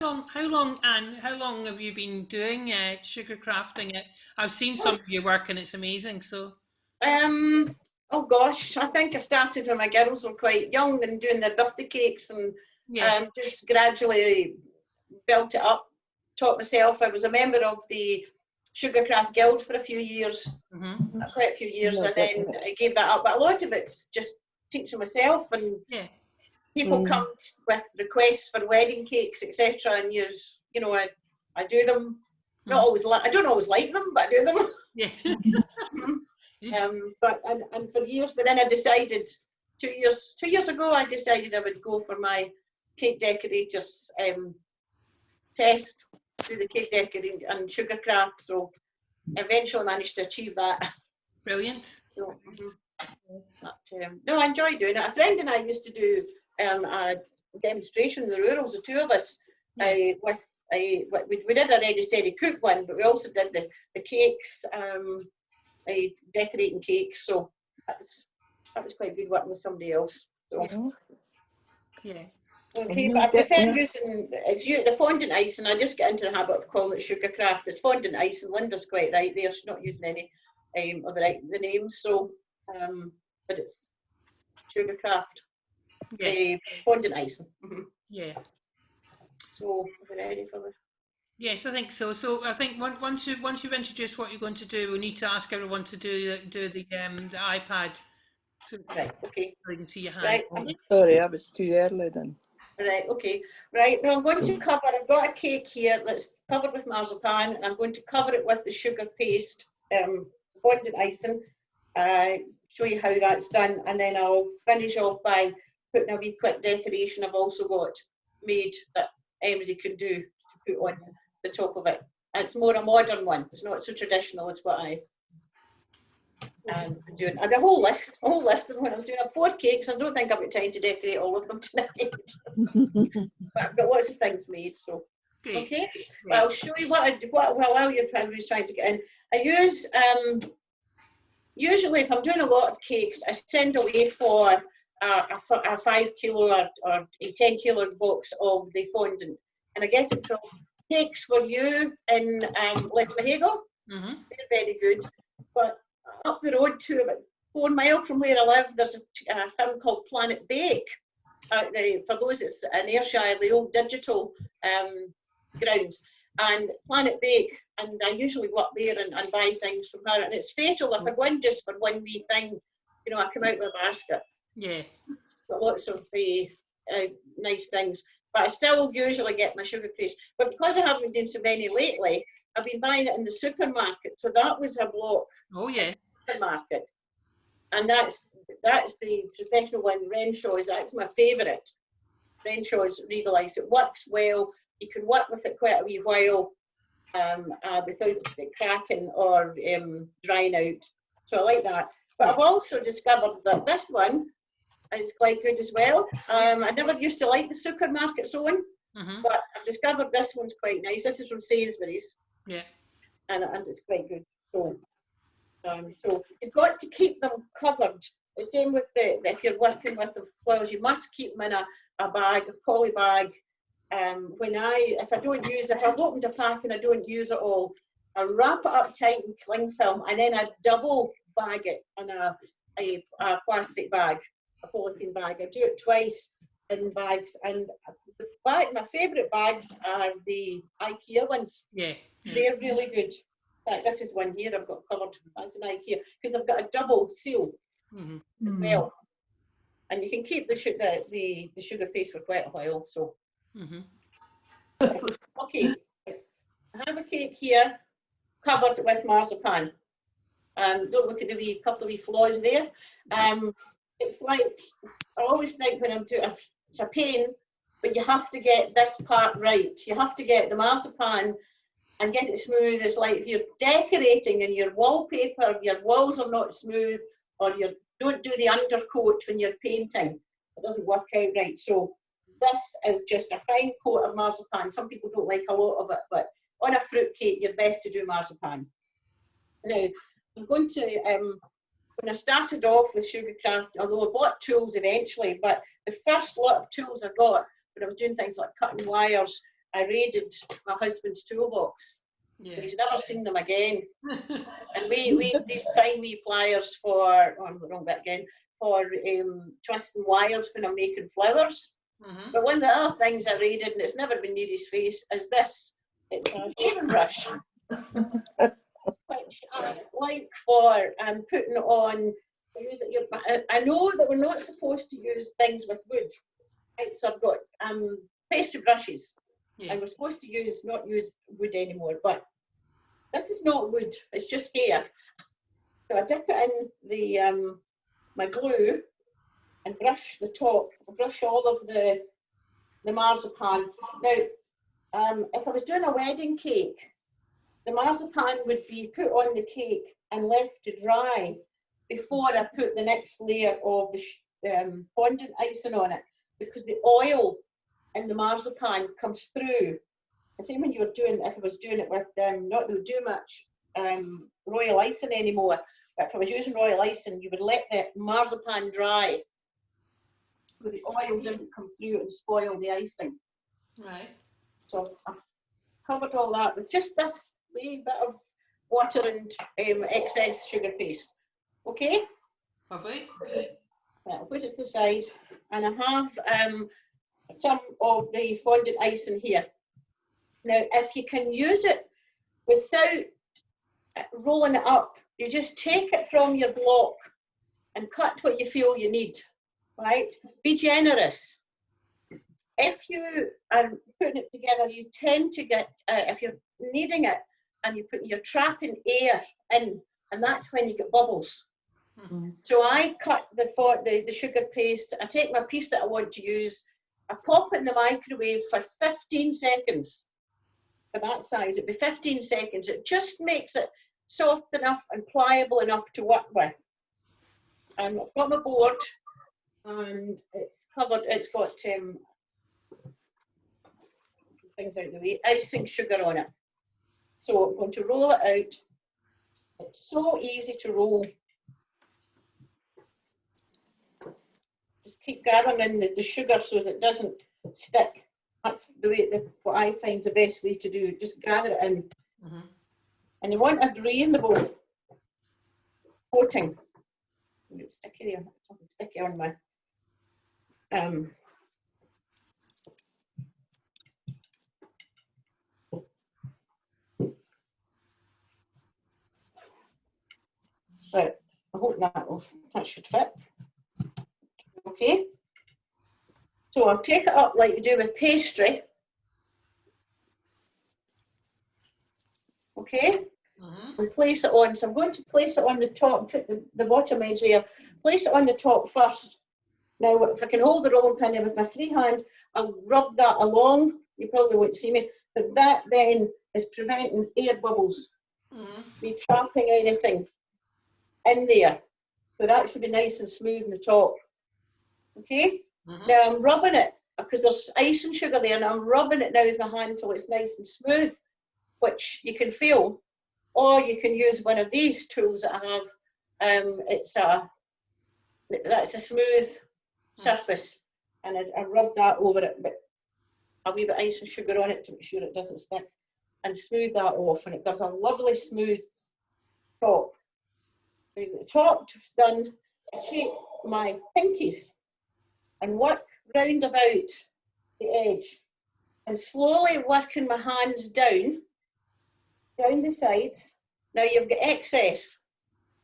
Anne, how long have you been doing sugar crafting? I've seen some Oh, of your work and it's amazing. So, oh gosh, I think I started when my girls were quite young and doing their birthday cakes, and yeah. just gradually built it up, taught myself. I was a member of the Sugarcraft Guild for a few years, Hmm. quite a few years, and then I gave that up. But a lot of it's just teaching myself, and Yeah. people come with requests for wedding cakes, etc. And I do them. Not Hmm. always I don't always like them, but I do them. Yeah. But for years, but then I decided 2 years ago, I decided I would go for my cake decorators test, do the cake decorating and sugar craft. So eventually managed to achieve that. Brilliant. So, Yes. no, I enjoy doing it. A friend and I used to do a demonstration in the rurals, the two of us, Yeah. we did a ready steady cook one, but we also did the cakes, decorating cakes. So that was quite good working with somebody else. So. Yeah. Yeah. Okay, but I prefer using the fondant ice, and I just get into the habit of calling it Sugarcraft. It's fondant ice, and Linda's quite right there. She's not using any of the names, so but it's Sugarcraft, Yeah. fondant ice. Yeah. So we're ready for the. Yes, I think so. So I think once you've introduced what you're going to do, we need to ask everyone to do the iPad so Right, okay, they can see your hand. right. Sorry, I was too early then. Right, okay, right. Now I'm going to cover. I've got a cake here that's covered with marzipan, and I'm going to cover it with the sugar paste, fondant icing. Show you how that's done, and then I'll finish off by putting a wee quick decoration I've also got made that anybody can do to put on the top of it. And it's more a modern one. It's not so traditional as what I am doing. And a whole list of what I was doing. I have 4 cakes. I don't think I've got time to decorate all of them tonight. But I've got lots of things made. So Great. okay, Great. well, I'll show you what I do. While everybody's trying to get in, I use usually if I'm doing a lot of cakes, I send away for a 5 kilo or a 10 kilo box of the fondant, and I get it from Cakes for You in Lesmahago. Mm-hmm. They're very good. But up the road to about 4 miles from where I live, there's a firm called Planet Bake. For those it's in Ayrshire, the old digital grounds. And Planet Bake, and I usually go up there and buy things from her. And it's fatal if I go in just for one wee thing, I come out with a basket. Yeah. Got lots of nice things. But I still usually get my sugar paste. But because I haven't been doing so many lately, I've been buying it in the supermarket. So that was a block. Oh yeah. Supermarket. And that's the professional one, Renshaw's. That's my favourite. Renshaw's Regal Ice. It works well. You can work with it quite a wee while without it cracking or drying out. So I like that. But I've also discovered that this one is quite good as well. I never used to like the supermarket's own, but I've discovered this one's quite nice. This is from Sainsbury's. Yeah. And it's quite good. So you've got to keep them covered. The same with if you're working with the flowers, you must keep them in a bag, a poly bag. If I've opened a pack and I don't use it all, I wrap it up tight in cling film, and then I double bag it in a plastic bag, a polythene bag. I do it twice in bags, and my favourite bags are the IKEA ones. Yeah. They're really good. This is one here I've got covered. That's an IKEA because they've got a double seal as well, and you can keep the sugar paste for quite a while. So, okay, I have a cake here covered with marzipan. Don't look at the couple of wee flaws there. It's like I always think when I'm doing it's a pain, but you have to get this part right. You have to get the marzipan and get it smooth. It's like if you're decorating and your wallpaper, your walls are not smooth, or you don't do the undercoat when you're painting, it doesn't work out right. So this is just a fine coat of marzipan. Some people don't like a lot of it, but on a fruit cake, you're best to do marzipan. Now, I'm going to, when I started off with Sugarcraft, although I bought tools eventually, but the first lot of tools I got when I was doing things like cutting wires I raided my husband's toolbox. Yeah. He's never seen them again. And we these fine wee pliers for, oh, I'm the wrong bit again, for twisting wires when I'm making flowers. But one of the other things I raided, and it's never been near his face, is this. It's a shaving brush, which I like for putting on. I know that we're not supposed to use things with wood. Right, so I've got pastry brushes, Yeah. and we're supposed to not use wood anymore. But this is not wood; it's just hair. So I dip it in the my glue and brush the top, brush all of the marzipan. Now, if I was doing a wedding cake, the marzipan would be put on the cake and left to dry before I put the next layer of the fondant icing on it, because the oil in the marzipan comes through. The same when you were doing, if I was doing it with, not that we do much royal icing anymore, but if I was using royal icing, you would let the marzipan dry, so the oil didn't come through and spoil the icing. Right. So I've covered all that with just this wee bit of water and excess sugar paste. Okay? Lovely. I'll put it to the side, and I have some of the fondant icing here. Now, if you can use it without rolling it up, you just take it from your block and cut what you feel you need, right? Be generous. If you are putting it together, you tend to get, if you're kneading it and you're trapping air in, and that's when you get bubbles. So I cut the sugar paste, I take my piece that I want to use, I pop it in the microwave for 15 seconds. For that size, it'd be 15 seconds. It just makes it soft enough and pliable enough to work with. And I've got my board, and it's covered, it's got things out of the way, icing sugar on it. So I'm going to roll it out. It's so easy to roll. Just keep gathering the sugar so that it doesn't stick. That's the way, what I find is the best way to do it. Just gather it in. And you want a reasonable coating. It's sticky there, something sticky on my right, I hope that should fit. Okay. So I'll take it up like you do with pastry. Okay. And place it on. So I'm going to place it on the top, put the bottom edge there, place it on the top first. Now, if I can hold the rolling pin there with my free hand, I'll rub that along. You probably won't see me, but that then is preventing air bubbles, me trapping anything in there. So that should be nice and smooth in the top. Okay? Now I'm rubbing it, because there's ice and sugar there, and I'm rubbing it now with my hand until it's nice and smooth, which you can feel. Or you can use one of these tools that I have. That's a smooth surface, and I rub that over it, but a wee bit of ice and sugar on it to make sure it doesn't stick, and smooth that off, and it gives a lovely smooth top. Now the top's done, I take my pinkies and work round about the edge, and slowly working my hands down the sides. Now you've got excess,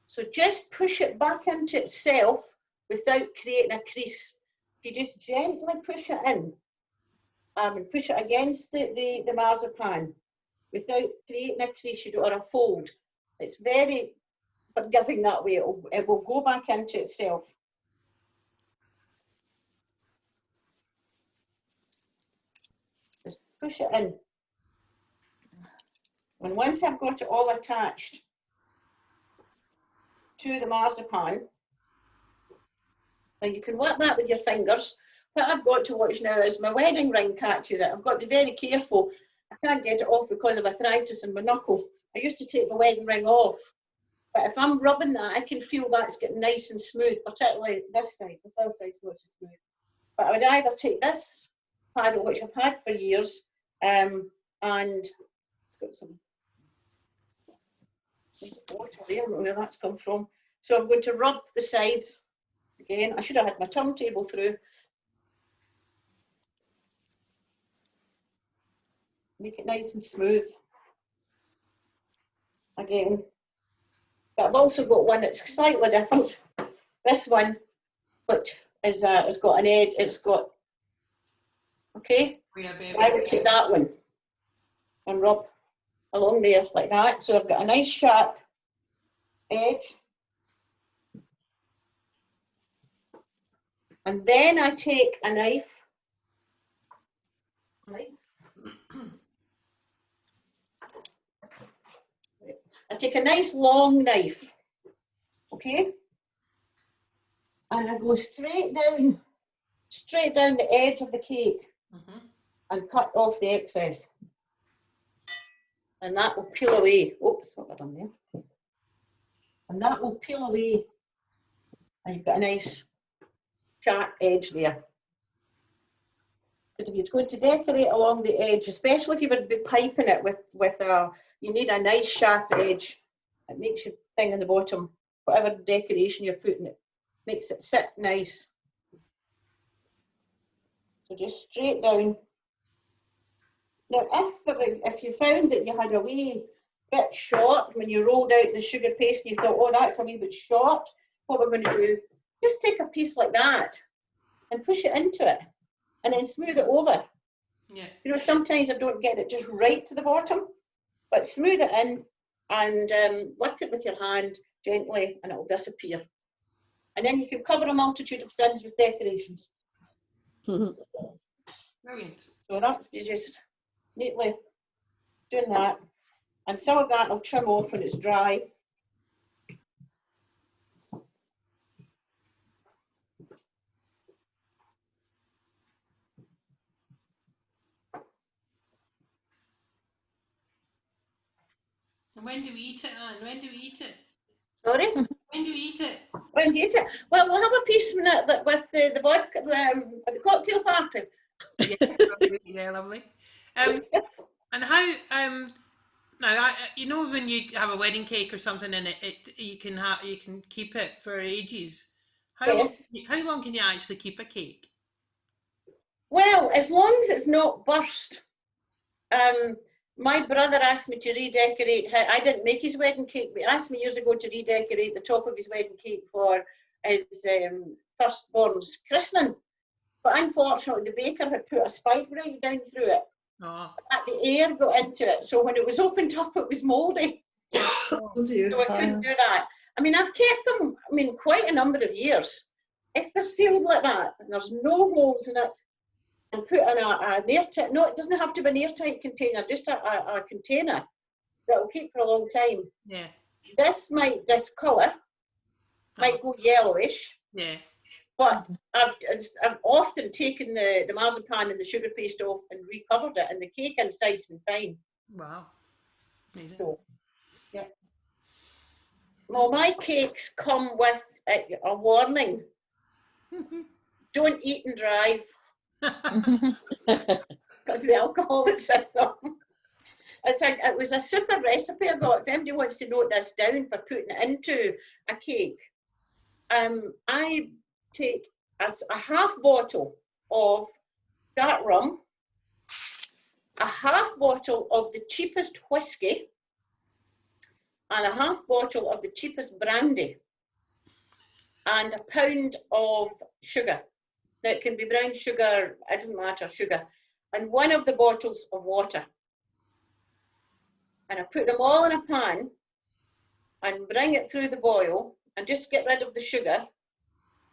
so just push it back into itself without creating a crease. If you just gently push it in and push it against the marzipan without creating a crease or a fold, it's very forgiving that way. It will go back into itself. Just push it in. And once I've got it all attached to the marzipan, now you can work that with your fingers. What I've got to watch now is my wedding ring catches it. I've got to be very careful. I can't get it off because of arthritis in my knuckle. I used to take my wedding ring off, but if I'm rubbing that, I can feel that's getting nice and smooth, particularly this side. The other side's not so smooth. But I would either take this paddle, which I've had for years, And it's got some water there, I don't know where that's come from. So I'm going to rub the sides again. I should have had my turntable through. Make it nice and smooth. Again. But I've also got one that's slightly different. This one, which is has got an edge, it's got, okay, so I would take that one and rub along there like that. So I've got a nice sharp edge. And then I take a knife. I take a nice long knife, okay? And I go straight down the edge of the cake and cut off the excess. And that will peel away. Oops, what have I done there? And that will peel away. And you've got a nice sharp edge there. But if you're going to decorate along the edge, especially if you would be piping it with a, you need a nice sharp edge. It makes your thing in the bottom, whatever decoration you're putting, it makes it sit nice. So just straight down. Now, if you found that you had a wee bit short when you rolled out the sugar paste and you thought, oh, that's a wee bit short, what we're going to do, just take a piece like that and push it into it and then smooth it over. Yeah. You know, sometimes I don't get it just right to the bottom, but smooth it in and work it with your hand gently and it will disappear. And then you can cover a multitude of sins with decorations. Brilliant. So that's, you just neatly doing that. And some of that I'll trim off when it's dry. And when do we eat it, Anne? When do we eat it? Sorry? When do we eat it? When do you eat it? Well, we'll have a piece with the vodka at the cocktail party. Yeah, lovely. Yeah, lovely. And how now you know when you have a wedding cake or something and you can keep it for ages. Yes. How long can you actually keep a cake? Well, as long as it's not burst. My brother asked me to redecorate. I didn't make his wedding cake, but he asked me years ago to redecorate the top of his wedding cake for his firstborn's christening. But unfortunately, the baker had put a spike right down through it. Oh. The air got into it, so when it was opened up, it was mouldy. Oh dear. So I couldn't do that. I mean, I've kept them, quite a number of years. If they're sealed like that and there's no holes in it, and put in an airtight, no, it doesn't have to be an airtight container, just a container that will keep for a long time. Yeah. This colour might go yellowish. Yeah. But I've often taken the marzipan and the sugar paste off and recovered it, and the cake inside's been fine. Wow. Amazing. So, yeah. Well, my cakes come with a warning. Don't eat and drive. Because the alcohol is in them. It was a super recipe I got. If anybody wants to note this down for putting it into a cake, I take a half bottle of dark rum, a half bottle of the cheapest whiskey, and a half bottle of the cheapest brandy, and a pound of sugar. Now it can be brown sugar, it doesn't matter, sugar, and one of the bottles of water. And I put them all in a pan and bring it through the boil and just get rid of the sugar.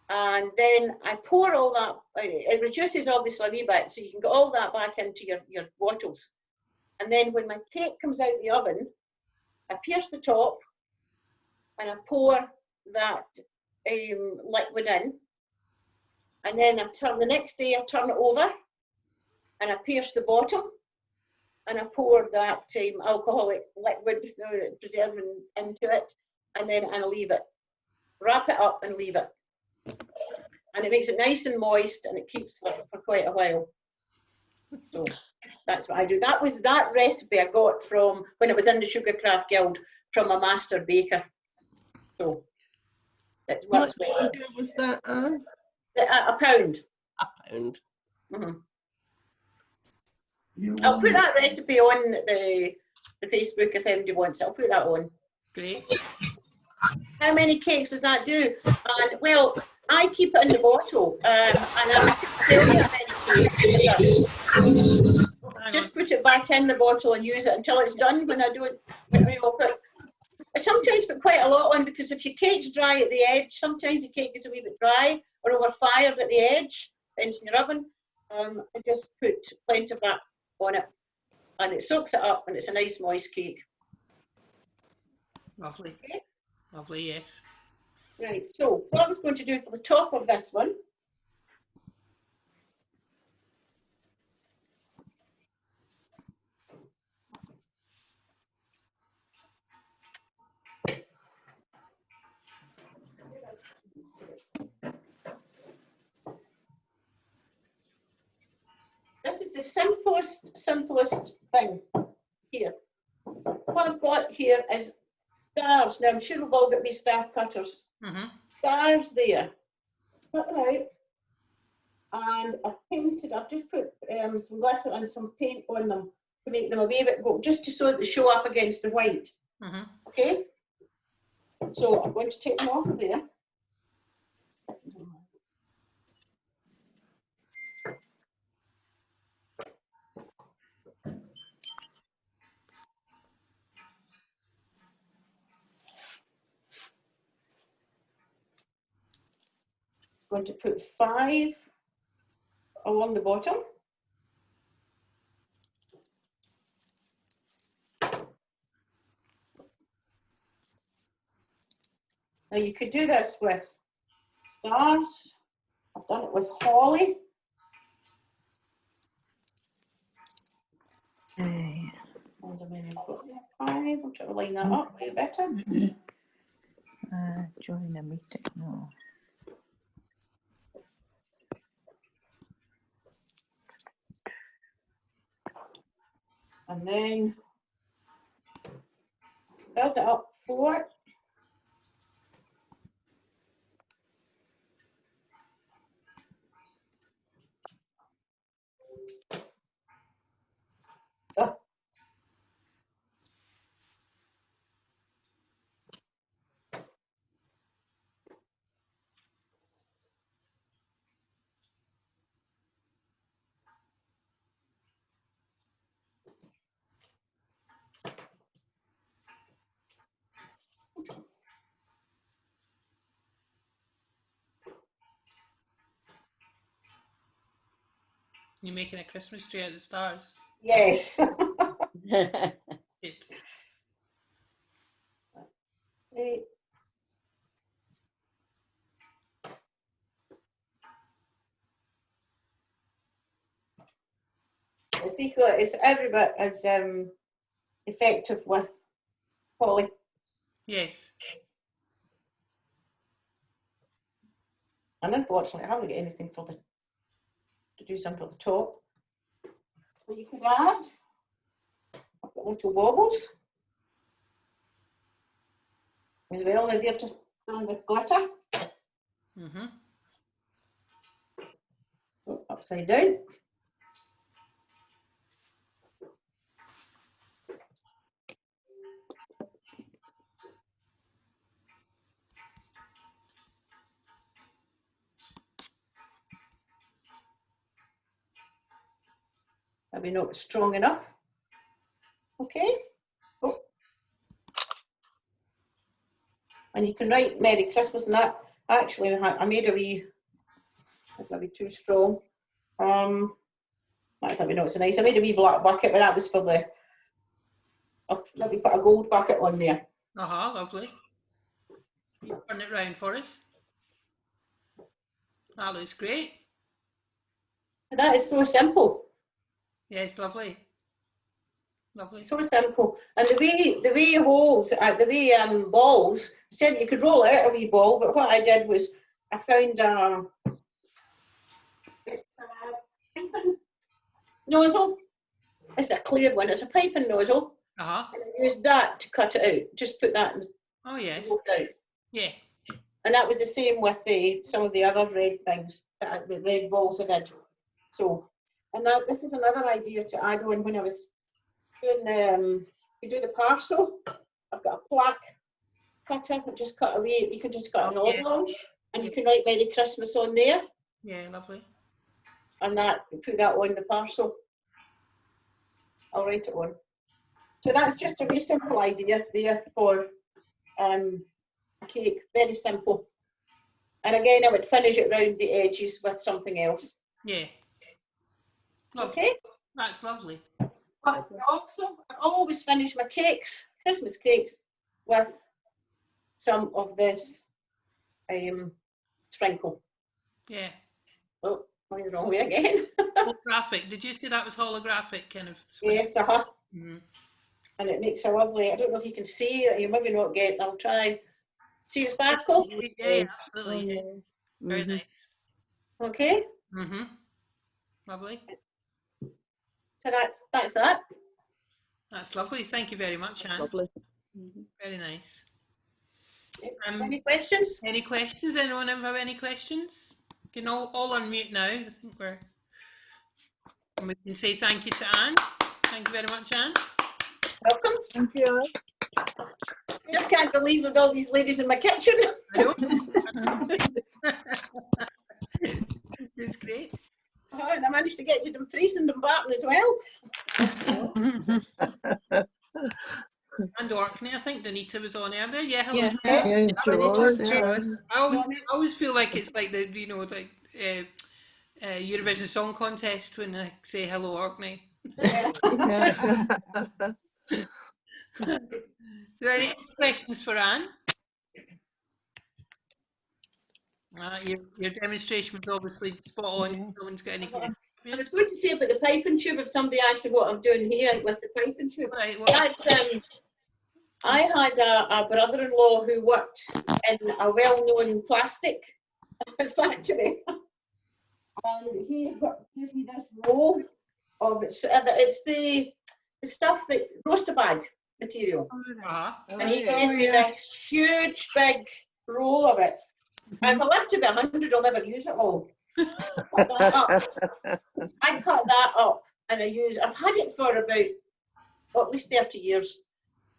And then I pour all that, it reduces obviously a wee bit, so you can get all that back into your bottles. And then when my cake comes out the oven, I pierce the top and I pour that liquid in. And then the next day I turn it over and I pierce the bottom and I pour that alcoholic liquid, preserving into it, and then I leave it. Wrap it up and leave it. And it makes it nice and moist and it keeps for quite a while. So That's what I do. That recipe I got from when I was in the Sugarcraft Guild from a master baker. So it What works well. sugar was that, Anne? A pound. A pound. Mhm. I'll put that recipe on the Facebook if anybody wants it. I'll put that on. Great. How many cakes does that do? And well, I keep it in the bottle, and I can tell you how many cakes it does. Hang on. Just put it back in the bottle and use it until it's done. When I do it, I sometimes put quite a lot on, because if your cake's dry at the edge, sometimes the cake is a wee bit dry or overfired at the edge, depends on your oven. I just put plenty of that on it, and it soaks it up, and it's a nice moist cake. Lovely. Okay. Lovely, yes. Right, so what I was going to do for the top of this one, this is the simplest thing here. What I've got here is stars. Now I'm sure we've all got these star cutters. Mm-hmm. Stars there. Cut them out. And I've just put some glitter and some paint on them to make them a wee bit gold, just so that they show up against the white. Mm-hmm. Okay? So I'm going to take them off there. Going to put 5 along the bottom. Now you could do this with stars. I've done it with holly. Aye. And I mean, I've got there 5. I'm trying to line that up way better. Join a meeting. No. And then build it up 4. Oh. You're making a Christmas tree out of the stars. Yes. It. Right. It's equal. It's every bit as effective with holly. Yes. And unfortunately, I haven't got anything for to do something for the top. So you could add. I've got little baubles as well. Now they're just done with glitter. Mm-hmm. Oh, upside down. Maybe not strong enough. Okay. Oh. And you can write Merry Christmas and that. Actually, I made a wee, that's maybe too strong. That's maybe not so nice. I made a wee black bucket, but that was for the, I'll maybe put a gold bucket on there. Uh-huh, lovely. You turn it round for us. That looks great. And that is so simple. Yes, lovely. Lovely. So simple. And the way holes, the way balls, instead you could roll out a wee ball, but what I did was I found it's a piping nozzle, It's a clear one. It's a piping nozzle. Uh-huh. And I used that to cut it out. Just put that in the Oh, yes. rolled out. Yeah. And that was the same with some of the other red things, the red balls I did. So, and this is another idea to add on when I was doing, you do the parcel. I've got a plaque cutter, I just cut away. You can just cut an oblong, and you can write Merry Christmas on there. Yeah, lovely. And put that on the parcel. I'll write it on. So that's just a very simple idea there for a cake, very simple. And again, I would finish it round the edges with something else. Yeah. Lovely. Okay? That's lovely. But also, I always finish my cakes, Christmas cakes, with some of this sprinkle. Yeah. Oh, going the wrong way again. Holographic. Did you say that was holographic kind of? Yes, Mm-hmm. And it makes a lovely, I don't know if you can see that, you maybe not get, I'll try. See the sparkle? Yeah, absolutely. Yeah. Very Mhm. nice. Okay, Mm-hmm. Lovely. so that's that. That's lovely. Thank you very much, Anne. Lovely. Very nice. Any questions? Any questions? Anyone ever have any questions? You can all unmute now. I think and we can say thank you to Anne. Thank you very much, Anne. Welcome. Thank you. I just can't believe with all these ladies in my kitchen. I know. It's great. Oh, and I managed to get to them freezing them Barton as well. And Orkney, I think Danita was on earlier. Yeah, hello. Yeah. Yeah, Just sure. I always feel like it's like the like Eurovision Song Contest when I say hello Orkney. Yeah. Are there any questions for Anne? Your demonstration was obviously spot on. If someone's got any questions. I was going to say about the piping tube, if somebody asked me what I'm doing here with the piping tube. Right, That's, I had a brother-in-law who worked in a well-known plastic factory. And he gave me this roll of it's the stuff that roaster bag material. And he gave me this huge big roll of it. And if I live to be 100, I'll never use it all. I cut that up and I've had it for about at least 30 years.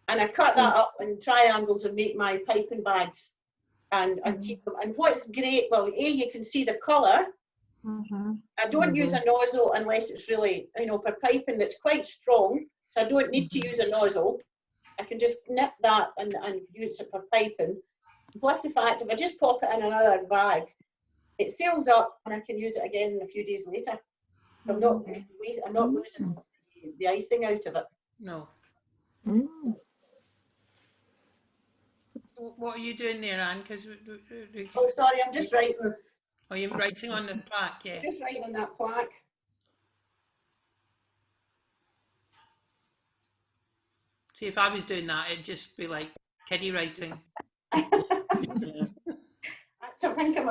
And I cut that up in triangles and make my piping bags and keep them. And what's great, well, you can see the colour. I don't use a nozzle unless it's really, for piping that's quite strong. So I don't need to use a nozzle. I can just nip that and use it for piping. Plus the fact, if I just pop it in another bag, it seals up and I can use it again a few days later. I'm not losing the icing out of it. No. What are you doing there, Anne? Oh, sorry, I'm just writing. Oh, you're writing on the plaque, yeah. Just writing on that plaque. See, if I was doing that, it'd just be like kiddie writing. I think I'm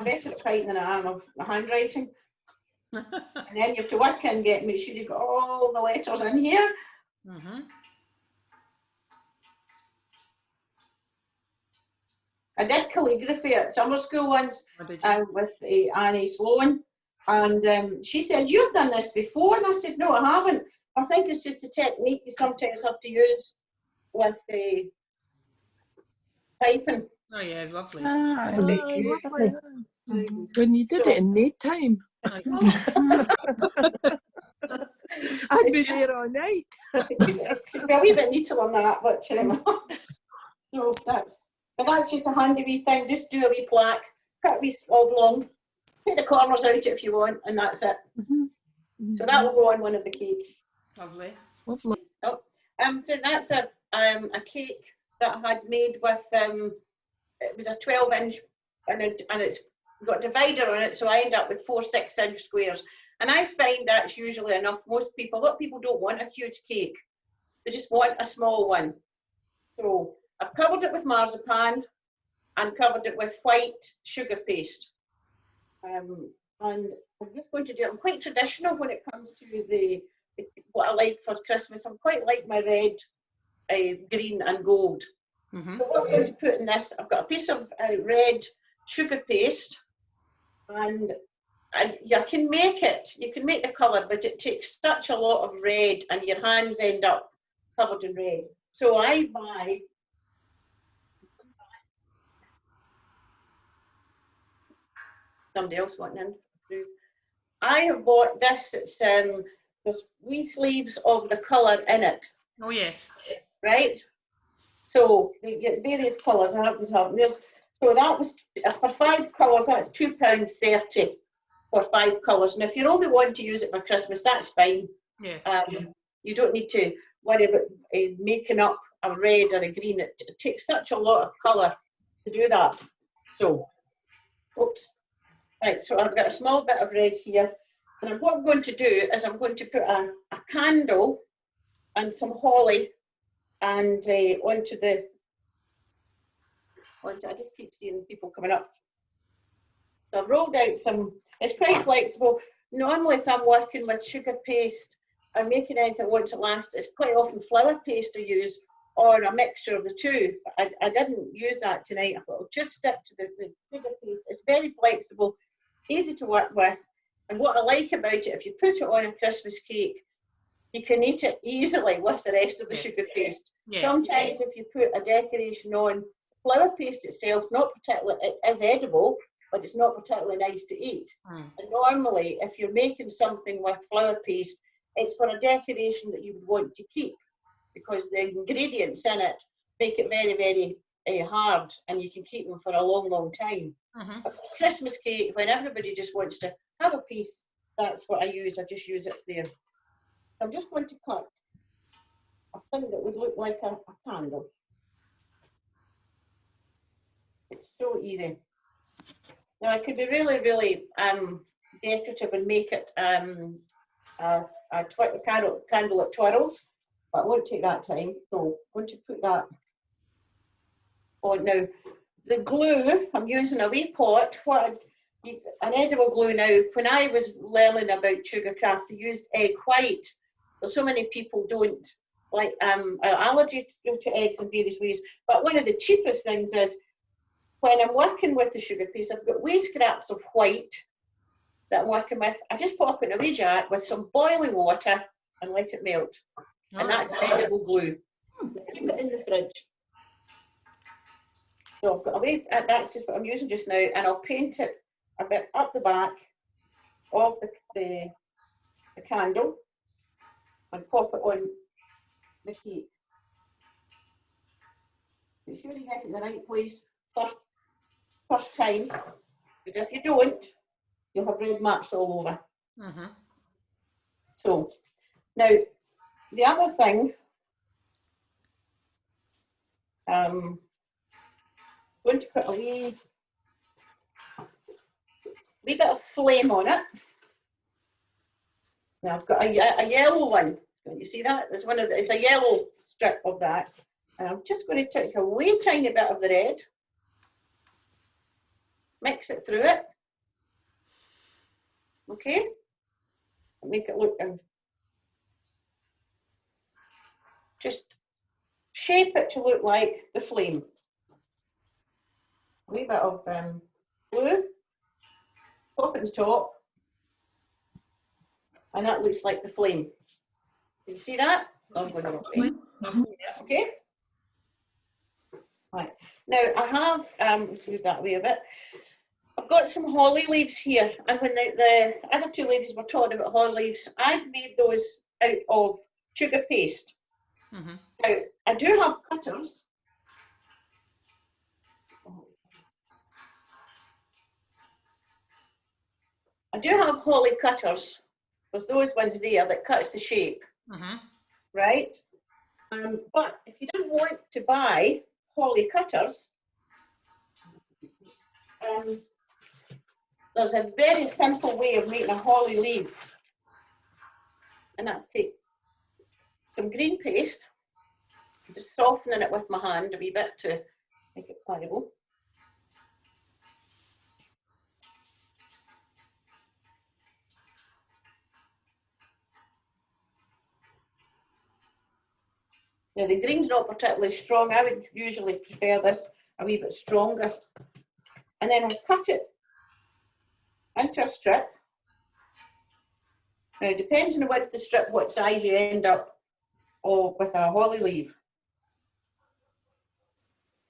better at writing than I am of handwriting. And then you have to work and make sure you've got all the letters in here. I did calligraphy at summer school once with Annie Sloan, and she said, "You've done this before," and I said, "No, I haven't. I think it's just a technique you sometimes have to use with the piping." Oh yeah, lovely. When you did it in night time, I'd be there all night. Well, we bit need to learn that, but so that's just a handy wee thing. Just do a wee plaque, cut a wee oblong, take the corners out if you want, and that's it. So that will go on one of the cakes. Lovely. Lovely. Oh, so that's a cake that I had made with it was a 12-inch, and it's got a divider on it, so I end up with 4 6-inch squares. And I find that's usually enough. A lot of people don't want a huge cake; they just want a small one. So I've covered it with marzipan and covered it with white sugar paste. And I'm just going to do it. I'm quite traditional when it comes to the what I like for Christmas. I'm quite like my red, green and gold. Mm-hmm. So what I'm going to put in this, I've got a piece of red sugar paste, and you can make it, you can make the colour, but it takes such a lot of red and your hands end up covered in red. So I buy somebody else wanting in. I have bought this, it's there's wee sleeves of the colour in it, Oh yes. right? So they get various colours. I have this up. So that was for 5 colours, that's £2.30 for 5 colours. And if you're only wanting to use it for Christmas, that's fine. Yeah. You don't need to worry about making up a red or a green. It takes such a lot of colour to do that. So, oops. Right, so I've got a small bit of red here. And what I'm going to do is I'm going to put a candle and some holly and onto the, I just keep seeing people coming up. So I've rolled out some, it's quite flexible. Normally if I'm working with sugar paste, I'm making anything I want to last, it's quite often flour paste I use or a mixture of the two. I didn't use that tonight. I thought I'll just stick to the sugar paste. It's very flexible, easy to work with. And what I like about it, if you put it on a Christmas cake, you can eat it easily with the rest of the sugar paste. Yeah. Sometimes if you put a decoration on, flour paste itself, not particularly, it is edible, but it's not particularly nice to eat. Mm. And normally, if you're making something with flour paste, it's for a decoration that you would want to keep, because the ingredients in it make it very, very hard, and you can keep them for a long, long time. Mm-hmm. But for Christmas cake, when everybody just wants to have a piece, that's what I use. I just use it there. I'm just going to cut a thing that would look like a candle. It's so easy. Now, it could be really, really decorative and make it a candle that twirls, but it won't take that time. So I'm going to put that on. Now, the glue, I'm using a wee pot. An edible glue now, when I was learning about Sugarcraft, they used egg white. But so many people don't like allergy to eggs in various ways. But one of the cheapest things is, when I'm working with the sugar paste, I've got wee scraps of white that I'm working with. I just pop it in a wee jar with some boiling water and let it melt. And that's edible glue. Keep it in the fridge. So I've got a wee, that's just what I'm using just now, and I'll paint it a bit up the back of the candle and pop it on the cake. Make sure you get it in the right place first time, because if you don't, you'll have red marks all over. Mm-hmm. So now the other thing, I'm going to put a wee bit of flame on it. Now I've got a yellow one. Can you see that? There's one of the, it's a yellow strip of that. And I'm just going to take a wee tiny bit of the red, mix it through it. Okay? And make it look, and just shape it to look like the flame. A wee bit of blue, pop it on the top, and that looks like the flame. Can you see that? Okay. Right. Now I have, let's move that way a bit. I've got some holly leaves here, and when the other two ladies were talking about holly leaves, I've made those out of sugar paste. Mm-hmm. Now, I do have cutters. I do have holly cutters. There's those ones there that cuts the shape, Mm-hmm. right? But if you don't want to buy holly cutters, there's a very simple way of making a holly leaf, and that's take some green paste, just softening it with my hand a wee bit to make it pliable. Now the green's not particularly strong. I would usually prefer this a wee bit stronger. And then I cut it into a strip. Now it depends on the width of the strip what size you end up with a holly leaf.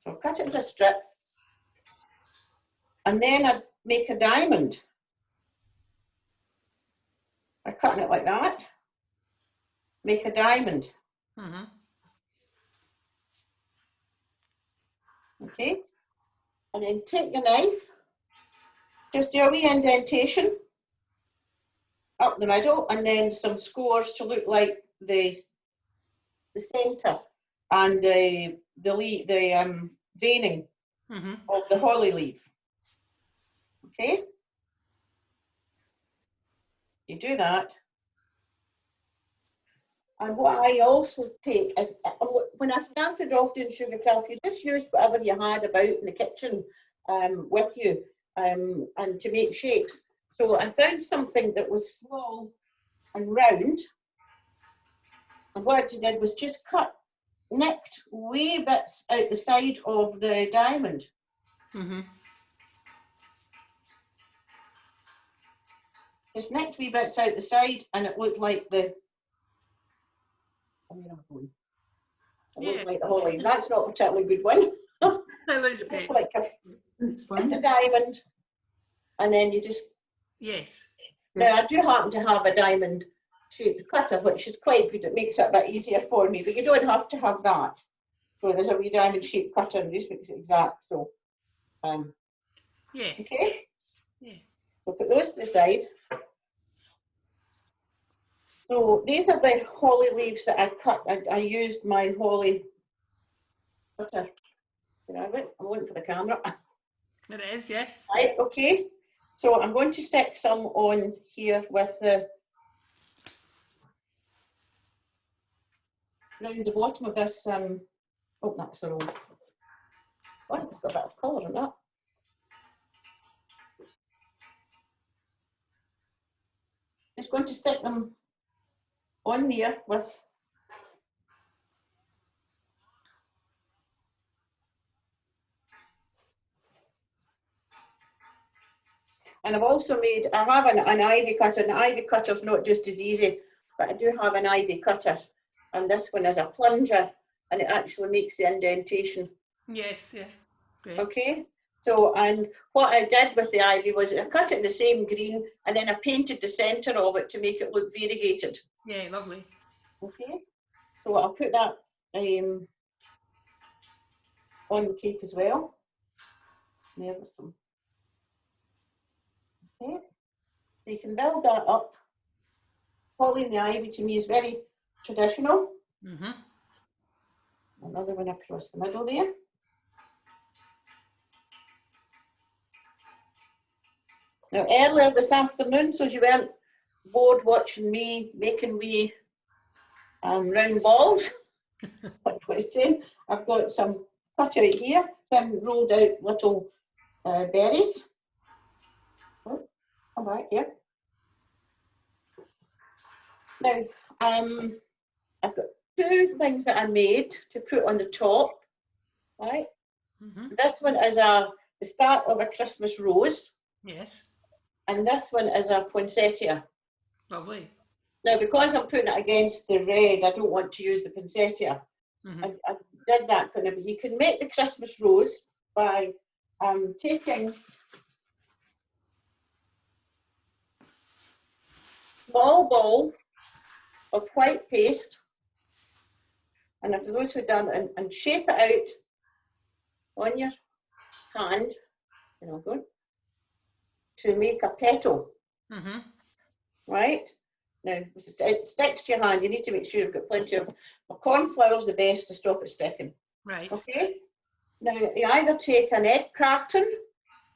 So I'll cut it into a strip. And then I make a diamond. I'm cutting it like that. Make a diamond. Mm-hmm. Okay. And then take your knife, just do a wee indentation up the middle, and then some scores to look like the centre and the veining Mm-hmm. of the holly leaf. Okay. You do that. And what I also take is, when I started off doing Sugarcraft, you just used whatever you had about in the kitchen with you and to make shapes. So I found something that was small and round. And what I did was just nicked wee bits out the side of the diamond. Mm-hmm. Just nicked wee bits out the side, and it looked like the. It looked like the holly. That's not a particularly good one. That looks great. Like It's just a diamond, and then you just. Yes. Now I do happen to have a diamond shaped cutter, which is quite good. It makes it a bit easier for me, but you don't have to have that. So there's a wee diamond shaped cutter, and this makes it exact. So, Yeah. okay. Yeah. We'll put those to the side. So these are the holly leaves that I cut. I used my holly cutter. Can I have it? I'm looking for the camera. It is, yes. Right, okay. So I'm going to stick some on here with the round the bottom of this. Oh, that's the wrong one. It's got a bit of colour in that. Just going to stick them on there with and I've also made, I have an ivy cutter. An ivy cutter's not just as easy, but I do have an ivy cutter. And this one is a plunger, and it actually makes the indentation. Yes, yeah. Great. Okay, so, and what I did with the ivy was I cut it in the same green, and then I painted the centre of it to make it look variegated. Yeah, lovely. Okay, so I'll put that on the cake as well. There was some. Okay, so you can build that up. Holly and the ivy to me is very traditional. Mm-hmm. Another one across the middle there. Now earlier this afternoon, so you weren't bored watching me making wee round balls, like what I was saying, I've got some cut out here, some rolled out little berries. Oh, come back here. Now, I've got two things that I made to put on the top, right? Mm-hmm. This one is the start of a Christmas rose, Yes. and this one is a poinsettia. Lovely. Now, because I'm putting it against the red, I don't want to use the poinsettia. Mm-hmm. I did that kind of, but you can make the Christmas rose by taking small ball of white paste, and for those who've done it, and shape it out on your hand, you know, good, to make a petal, Mm-hmm. right? Now, it sticks to your hand. You need to make sure you've got plenty of corn flour is the best to stop it sticking. Right. Okay. Now, you either take an egg carton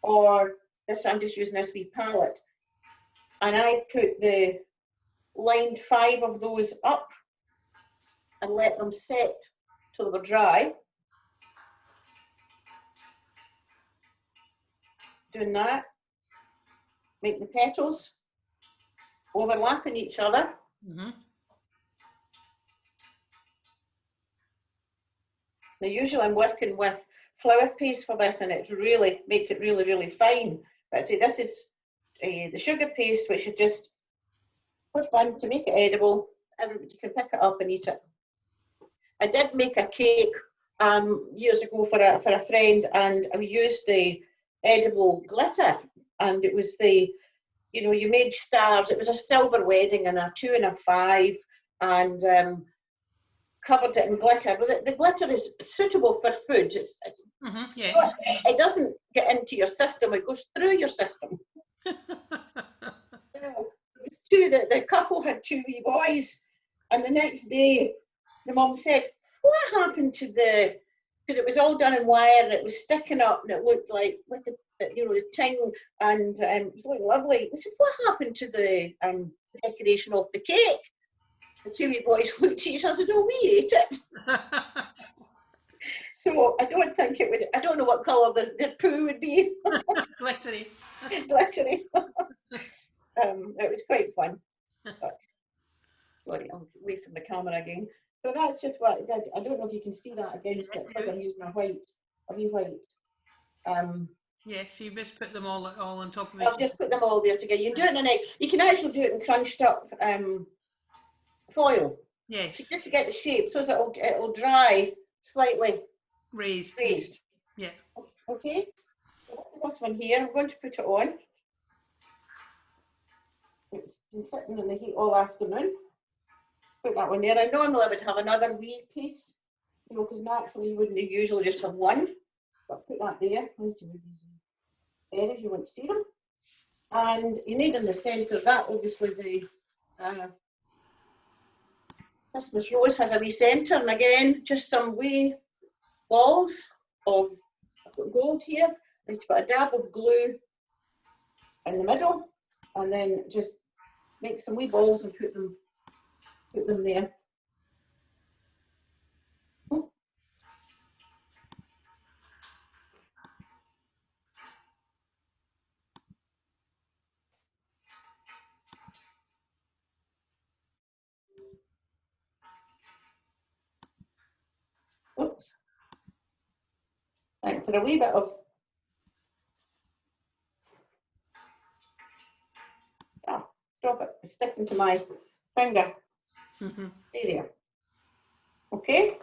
or this, I'm just using this wee palette, and I put the lined 5 of those up and let them set till they were dry. Doing that, make the petals overlapping each other. Mm-hmm. Now usually I'm working with flour paste for this, and it's really make it really, really fine. But see, this is the sugar paste, which is just for fun to make it edible. Everybody can pick it up and eat it. I did make a cake years ago for a friend, and we used the edible glitter, and it was the, you know, you made stars. It was a silver wedding and a 2 and a 5, and covered it in glitter. But the glitter is suitable for food. Yeah. It doesn't get into your system. It goes through your system. The couple had 2 wee boys, and the next day the mum said, "What happened to the?" Because it was all done in wire, and it was sticking up, and it looked like with the ting, and it was looking lovely. They said, "What happened to the decoration of the cake?" The 2 wee boys looked at each other and said, "Oh, we ate it." So I don't think it would. I don't know what colour their poo would be. Glittery. Glittery. It was quite fun. But sorry, I'm away from the camera again. So that's just what I did. I don't know if you can see that against it because I'm using a wee white. Yes, you just put them all on top of each I'll just put them all there together. You can do it in an egg. You can actually do it in crunched up foil. Yes. Just to get the shape, so that it'll dry slightly Raised. Yeah. Okay. This one here, I'm going to put it on. It's been sitting in the heat all afternoon. Put that one there. I normally would have another wee piece, you know, because naturally you wouldn't usually just have one. But put that there. I need to move these areas, you want to see them. And you need in the centre of that, obviously, the Christmas rose has a wee centre, and again, just some wee balls of gold here. I need to put a dab of glue in the middle, and then just make some wee balls and put them there. Oops. Right, for a wee bit of stop it, it's sticking to my finger. Stay there. Okay.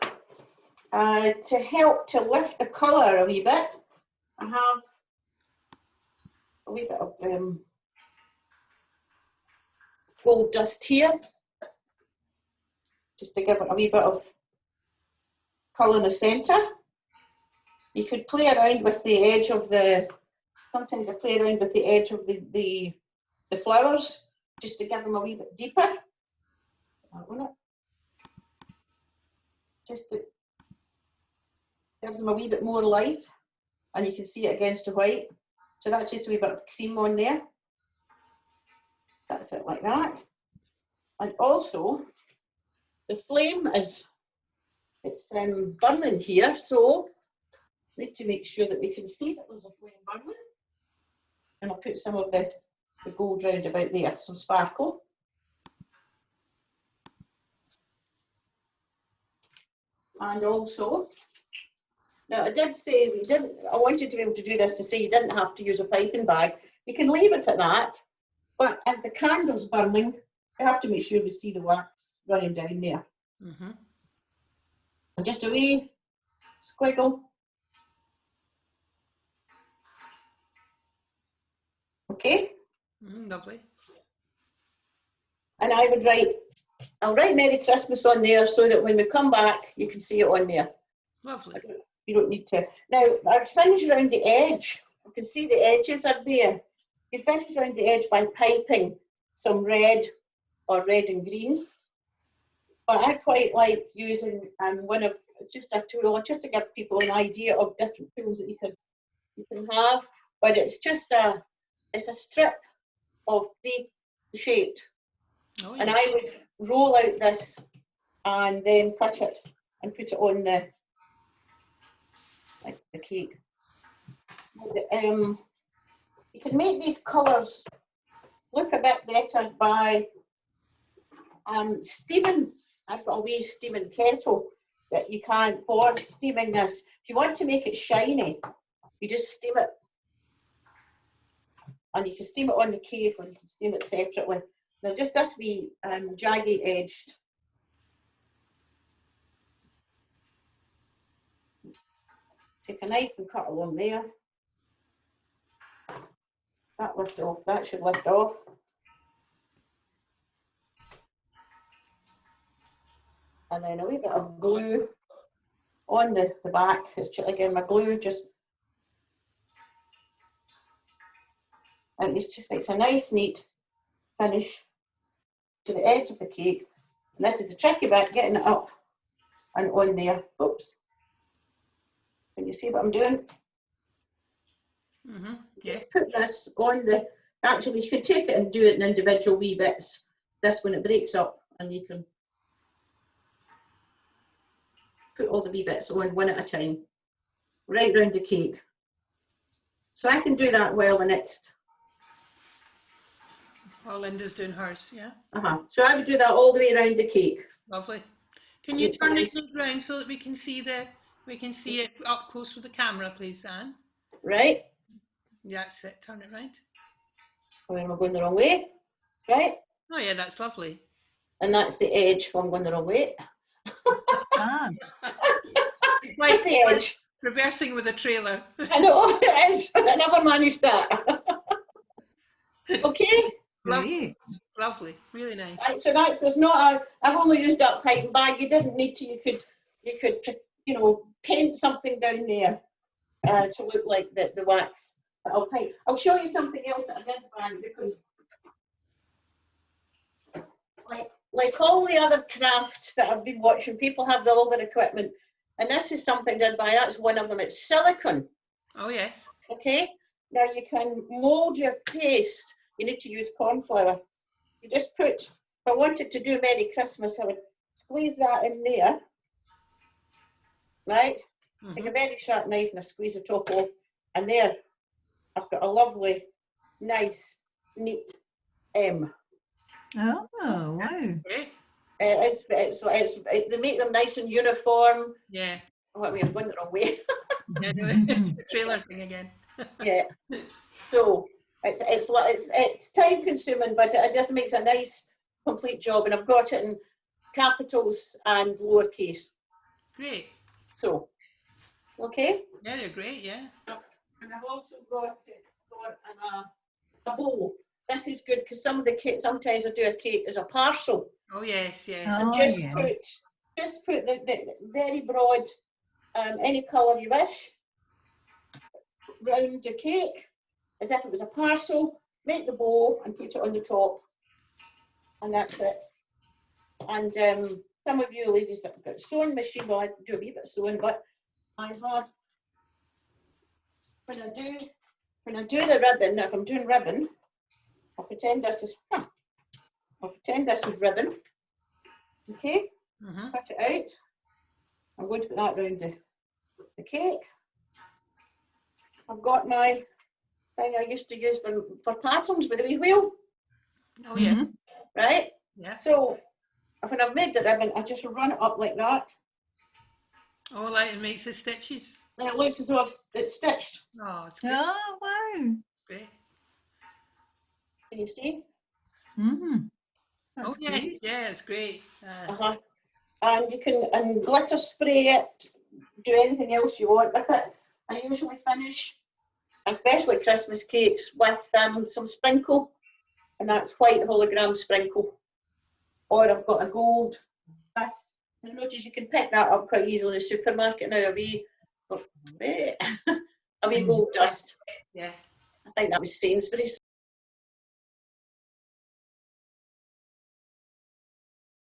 To help to lift the colour a wee bit, I have a wee bit of gold dust here, just to give it a wee bit of colour in the centre. You could play around with the edge of sometimes I play around with the edge of the flowers, just to give them a wee bit deeper. Just to give them a wee bit more life, and you can see it against the white. So that's just a wee bit of cream on there. That's it like that. And also, the flame it's burning here, so need to make sure that we can see that there's a flame burning. And I'll put some of the gold round about there, some sparkle. And also, now I did say I wanted to be able to do this to say you didn't have to use a piping bag. You can leave it at that, but as the candle's burning, you have to make sure we see the wax running down there. And just a wee squiggle. Okay? Lovely. And I'll write Merry Christmas on there so that when we come back, you can see it on there. Lovely. You don't need to. Now, I'd finish around the edge. You can see the edges are there. You finish around the edge by piping some red or red and green. But I quite like using just a tool, just to give people an idea of different tools that you can have. But it's just a strip of pre-shaped. Oh, and I would roll out this and then cut it and put it on the cake. You can make these colours look a bit better by steaming. I've got a wee steaming kettle that you can't for steaming this. If you want to make it shiny, you just steam it. And you can steam it on the cake, or you can steam it separately. Now just this be jagged edged. Take a knife and cut along there. That lift off, that should lift off. And then a wee bit of glue on the back. It's again my glue just, and it just makes a nice neat finish to the edge of the cake. And this is the tricky bit, getting it up and on there. Oops. Can you see what I'm doing? Mm-hmm. Yeah. Just put this on the, actually you can take it and do it in individual wee bits. This when it breaks up, and you can put all the wee bits on one at a time, right round the cake. So I can do that while the next. While Linda's doing hers, yeah. So I would do that all the way around the cake. Lovely. Can you It's turn the nice. cake round so that we can see it up close with the camera, please, Anne? Right? Yeah, that's it. Turn it round. Or am I going the wrong way? Right? Oh yeah, that's lovely. And that's the edge when I'm going the wrong way. Ah, It's That's like the edge. reversing with a trailer. I know, it is, but I never managed that. Okay? great. Lovely. Really nice. Right, so there's not I've only used duct pipe and bag. You didn't need to, you could, you know, paint something down there to look like the wax. But I'll show you something else that I did bag, because like all the other crafts that I've been watching, people have all their equipment, and this is something done by, that's one of them, it's silicone. Oh yes. Okay, now you can mold your paste. You need to use corn flour. You just put, if I wanted to do Merry Christmas, I would squeeze that in there, right? Take a very sharp knife and I squeeze the top off, and there, I've got a lovely, nice, neat M. Oh, wow. Great. They make them nice and uniform. Yeah. Oh, I mean, I'm going the wrong way. Yeah, no, it's the trailer thing again. Yeah. So it's time consuming, but it just makes a nice, complete job. And I've got it in capitals and lowercase. Great. So, okay. Yeah, they're great. Yeah. And I've also got it in a bowl. This is good because some of the cake, sometimes I do a cake as a parcel. Oh yes, yes. Oh, Just yeah. put the very broad, any colour you wish, round the cake, as if it was a parcel. Make the bowl and put it on the top, and that's it. And some of you ladies that have got sewing machine, well, I do a wee bit of sewing, but I have, when I do the ribbon, if I'm doing ribbon, I'll pretend this is ribbon. Okay, cut it out. I'm going to put that around the cake. I've got my thing I used to use for patterns with a wee wheel, Oh yeah. right? Yeah. So when I've made the ribbon, I just run it up like that, Oh, like it makes the stitches. and it looks as though it's stitched. Oh, it's great. Oh, wow. Great. Can you see? That's Oh yeah, great. yeah, it's great. And you can glitter spray it, do anything else you want with it. I usually finish, especially Christmas cakes, with some sprinkle, and that's white hologram sprinkle. Or I've got a gold dust. And I notice you can pick that up quite easily in the supermarket now, a wee gold dust. Yeah. I think that was Sainsbury's.